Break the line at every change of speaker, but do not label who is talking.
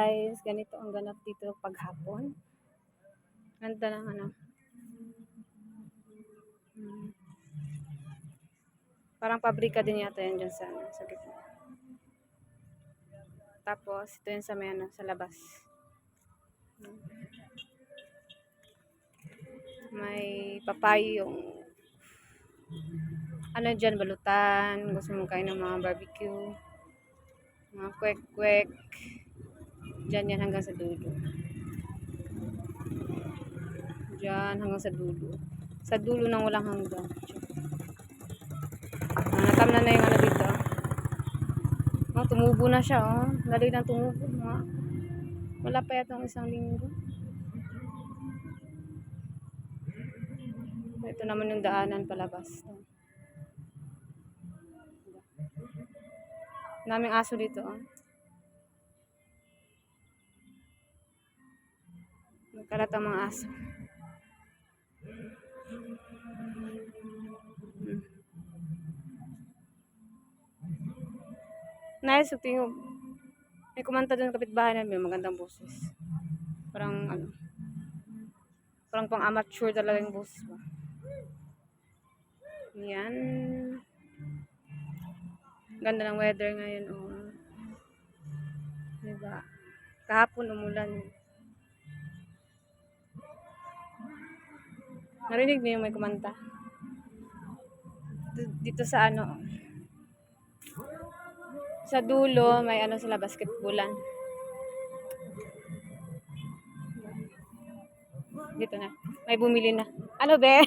guys, ganito ang ganap dito paghapon. Ganda ng ano. Parang pabrika din yata yan dyan sa gitna. Tapos, ito yun sa may ano, sa labas. May papayong ano dyan, balutan. Gusto mong kain ng mga barbecue. Mga kwek-kwek. Dyan yan hanggang sa dulo. Dyan hanggang sa dulo. Sa dulo ng walang hanggang. Natamnan na yung ano dito. Oh, tumubo na siya, oh. Dali lang tumubo, ha. Wala pa yata isang linggo. Ito naman yung daanan palabas. Naming aso dito, oh. Nagkalat ang mga aso. Nice, tingog. May kumanta doon kapitbahay namin, magandang boses. Parang ano, parang pang amateur talaga yung boses ba. Yan. Ganda ng weather ngayon, oh. Diba? Kahapon umulan. Narinig niyo yung may kumanta? Dito sa ano, sa dulo, may ano sila, basketballan. Dito na. May bumili na. Ano, be?